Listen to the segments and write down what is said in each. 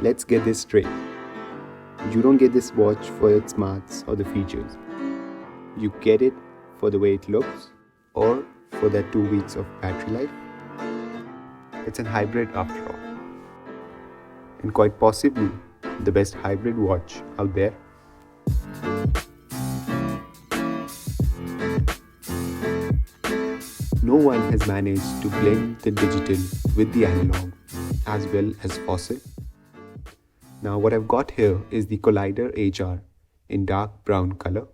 Let's get this straight. You don't get this watch for its smarts or the features. You get it for the way it looks or for that 2 weeks of battery life. It's a hybrid after all. And quite possibly the best hybrid watch out there. No one has managed to blend the digital with the analog as well as Fossil. Now what I've got here is the Collider HR in dark brown color.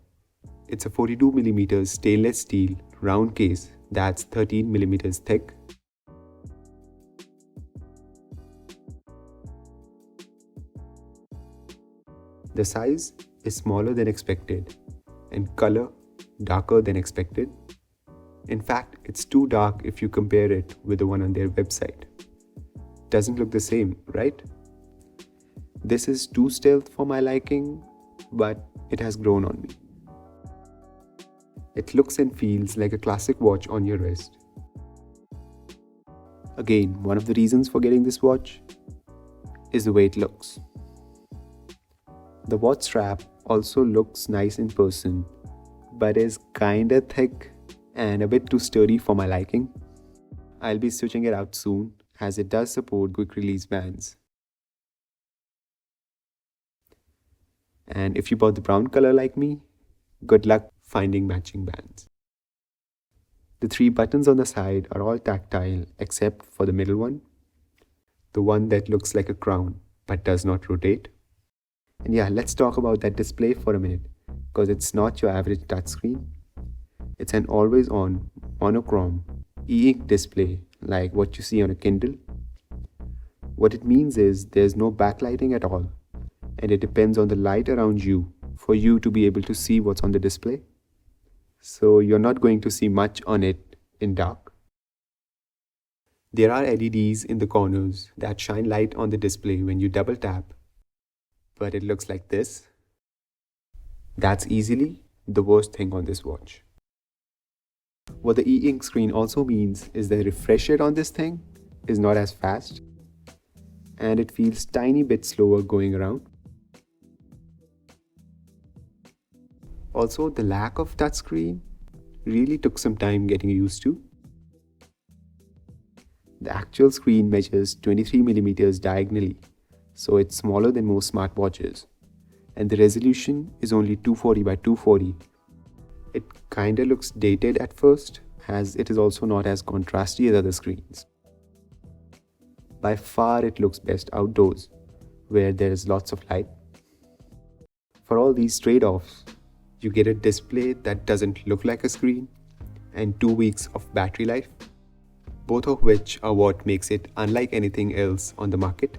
It's a 42mm stainless steel round case that's 13mm thick. The size is smaller than expected and color darker than expected. In fact, it's too dark if you compare it with the one on their website. Doesn't look the same, right? This is too stealth for my liking, but it has grown on me. It looks and feels like a classic watch on your wrist. Again, one of the reasons for getting this watch is the way it looks. The watch strap also looks nice in person, but is kinda thick and a bit too sturdy for my liking. I'll be switching it out soon as it does support quick release bands. And if you bought the brown color like me, good luck finding matching bands. The 3 buttons on the side are all tactile except for the middle one, the one that looks like a crown but does not rotate. And yeah, let's talk about that display for a minute, because it's not your average touchscreen. It's an always-on monochrome e-ink display like what you see on a Kindle. What it means is there's no backlighting at all, and it depends on the light around you for you to be able to see what's on the display. So you're not going to see much on it in dark. There are LEDs in the corners that shine light on the display when you double tap, but it looks like this. That's easily the worst thing on this watch. What the e-ink screen also means is the refresh rate on this thing is not as fast, and it feels tiny bit slower going around. Also, the lack of touchscreen really took some time getting used to. The actual screen measures 23mm diagonally, so it's smaller than most smartwatches, and the resolution is only 240 by 240. It kinda looks dated at first, as it is also not as contrasty as other screens. By far it looks best outdoors, where there is lots of light. For all these trade-offs, you get a display that doesn't look like a screen and 2 weeks of battery life, both of which are what makes it unlike anything else on the market.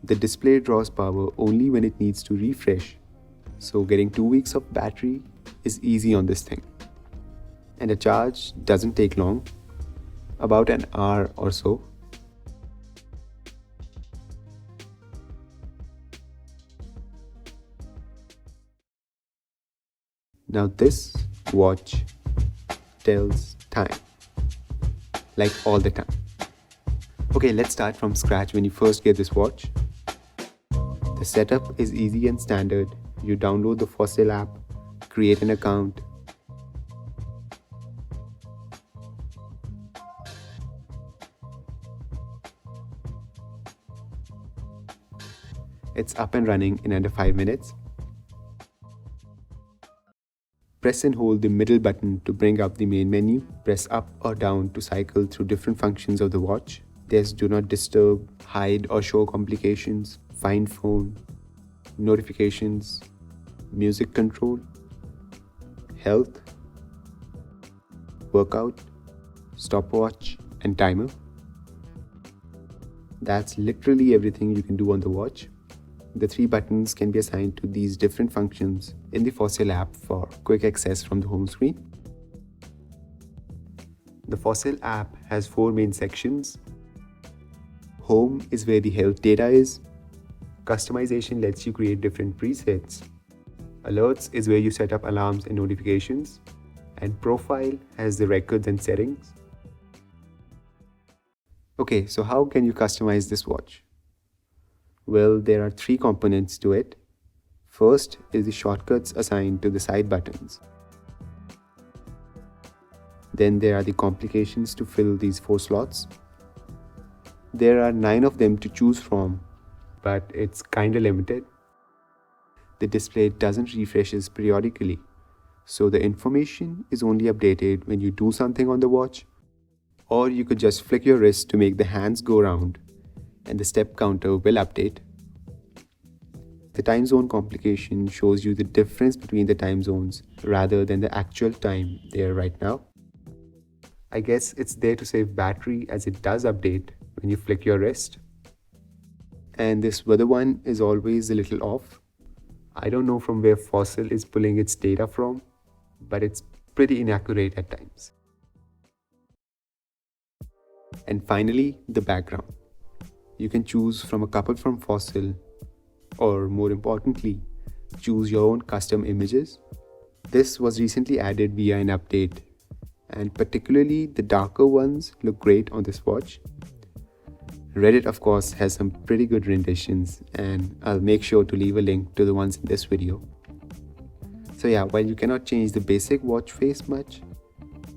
The display draws power only when it needs to refresh, so getting 2 weeks of battery is easy on this thing. And the charge doesn't take long, about an hour or so. Now this watch tells time, like all the time. Okay, let's start from scratch when you first get this watch. The setup is easy and standard. You download the Fossil app, create an account, it's up and running in under 5 minutes. Press and hold the middle button to bring up the main menu. Press up or down to cycle through different functions of the watch. There's do not disturb, hide or show complications, find phone, notifications, music control, health, workout, stopwatch and timer. That's literally everything you can do on the watch. The 3 buttons can be assigned to these different functions in the Fossil app for quick access from the home screen. The Fossil app has 4 main sections. Home is where the health data is. Customization lets you create different presets. Alerts is where you set up alarms and notifications. And Profile has the records and settings. Okay, so how can you customize this watch? Well, there are three components to it. First is the shortcuts assigned to the side buttons. Then there are the complications to fill these 4 slots. There are 9 of them to choose from, but it's kinda limited. The display doesn't refreshes periodically, so the information is only updated when you do something on the watch, or you could just flick your wrist to make the hands go round and the step counter will update. The time zone complication shows you the difference between the time zones rather than the actual time there right now. I guess it's there to save battery as it does update when you flick your wrist. And this weather one is always a little off. I don't know from where Fossil is pulling its data from, but it's pretty inaccurate at times. And finally, the background. You can choose from a couple from Fossil, or more importantly, choose your own custom images. This was recently added via an update, and particularly the darker ones look great on this watch. Reddit of course has some pretty good renditions, and I'll make sure to leave a link to the ones in this video. So yeah, while you cannot change the basic watch face much,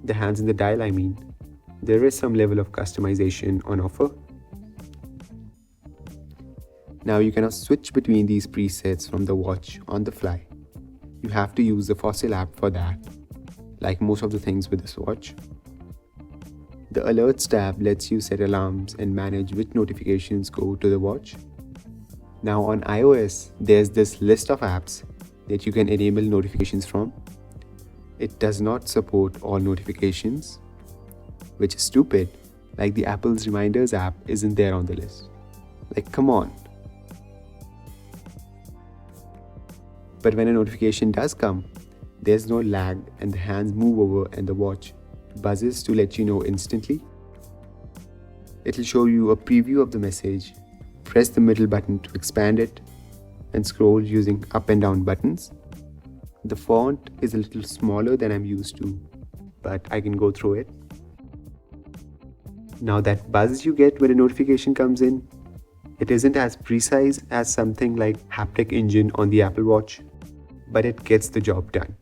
the hands and the dial I mean, there is some level of customization on offer. Now you cannot switch between these presets from the watch on the fly. You have to use the Fossil app for that, like most of the things with this watch. The Alerts tab lets you set alarms and manage which notifications go to the watch. Now on iOS, there's this list of apps that you can enable notifications from. It does not support all notifications, which is stupid, like the Apple's Reminders app isn't there on the list. Like, come on. But when a notification does come, there's no lag and the hands move over and the watch buzzes to let you know instantly. It'll show you a preview of the message. Press the middle button to expand it and scroll using up and down buttons. The font is a little smaller than I'm used to, but I can go through it. Now that buzz you get when a notification comes in, it isn't as precise as something like Haptic Engine on the Apple Watch, but it gets the job done.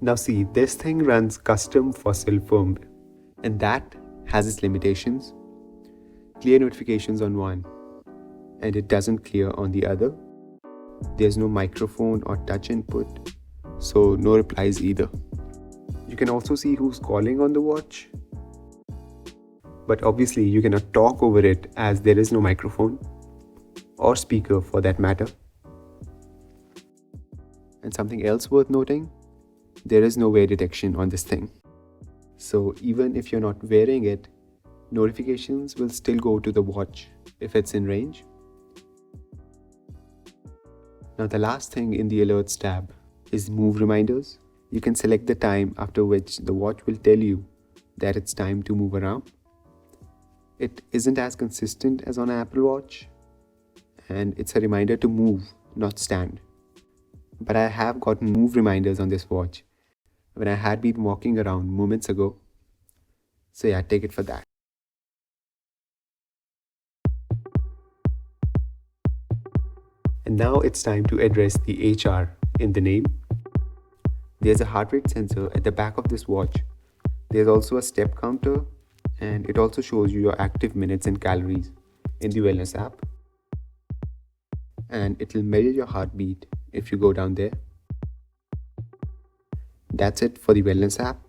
Now see, this thing runs custom Fossil firmware, and that has its limitations. Clear notifications on one, and it doesn't clear on the other. There's no microphone or touch input, so no replies either. You can also see who's calling on the watch, but obviously you cannot talk over it as there is no microphone, or speaker for that matter. And something else worth noting, there is no wear detection on this thing. So even if you're not wearing it, notifications will still go to the watch if it's in range. Now the last thing in the Alerts tab is Move Reminders. You can select the time after which the watch will tell you that it's time to move around. It isn't as consistent as on an Apple Watch, and it's a reminder to move, not stand. But I have gotten move reminders on this watch when I had been walking around moments ago. So yeah, take it for that. And now it's time to address the HR in the name. There's a heart rate sensor at the back of this watch. There's also a step counter, and it also shows you your active minutes and calories in the Wellness app. And it'll measure your heartbeat if you go down there. That's it for the Wellness app.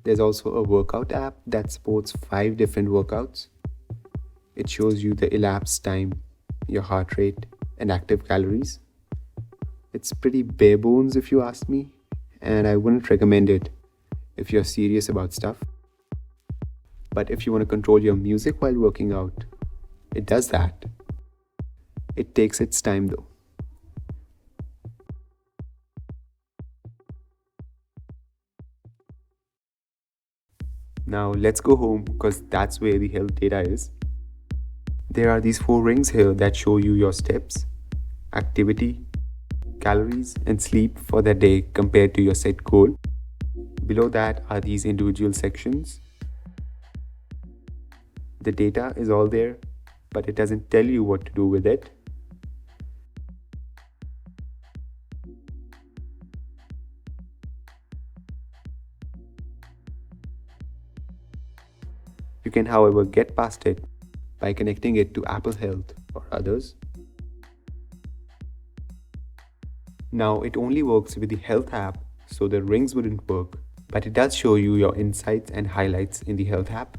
There's also a workout app that supports 5 different workouts. It shows you the elapsed time, your heart rate, and active calories. It's pretty bare bones if you ask me, and I wouldn't recommend it if you're serious about stuff. But if you want to control your music while working out, it does that. It takes its time though. Now let's go home because that's where the health data is. There are these 4 rings here that show you your steps, activity, calories, and sleep for that day compared to your set goal. Below that are these individual sections. The data is all there, but it doesn't tell you what to do with it. You can, however, get past it by connecting it to Apple Health or others. Now, it only works with the Health app, so the rings wouldn't work, but it does show you your insights and highlights in the Health app.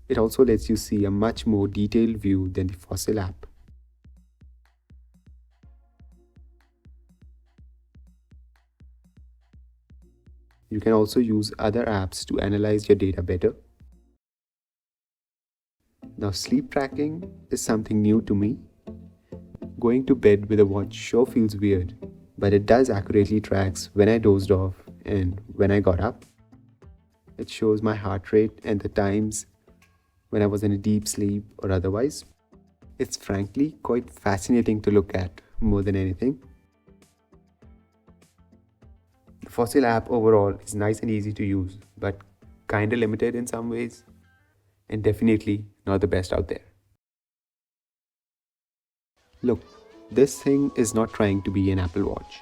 It also lets you see a much more detailed view than the Fossil app. You can also use other apps to analyze your data better. Now, sleep tracking is something new to me. Going to bed with a watch sure feels weird, but it does accurately tracks when I dozed off and when I got up. It shows my heart rate and the times when I was in a deep sleep or otherwise. It's frankly quite fascinating to look at more than anything. The Fossil app overall is nice and easy to use, but kinda limited in some ways, and definitely not the best out there. Look, this thing is not trying to be an Apple Watch.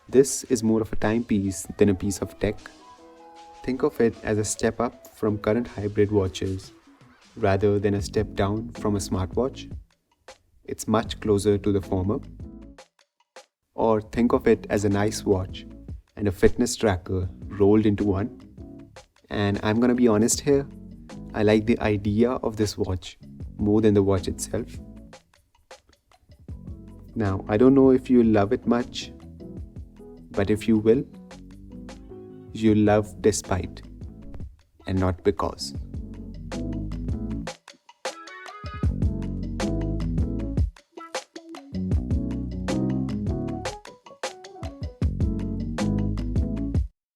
This is more of a timepiece than a piece of tech. Think of it as a step up from current hybrid watches rather than a step down from a smartwatch. It's much closer to the former. Or think of it as a nice watch and a fitness tracker rolled into one. And I'm gonna be honest here, I like the idea of this watch more than the watch itself. Now, I don't know if you love it much, but if you will, you'll love despite and not because.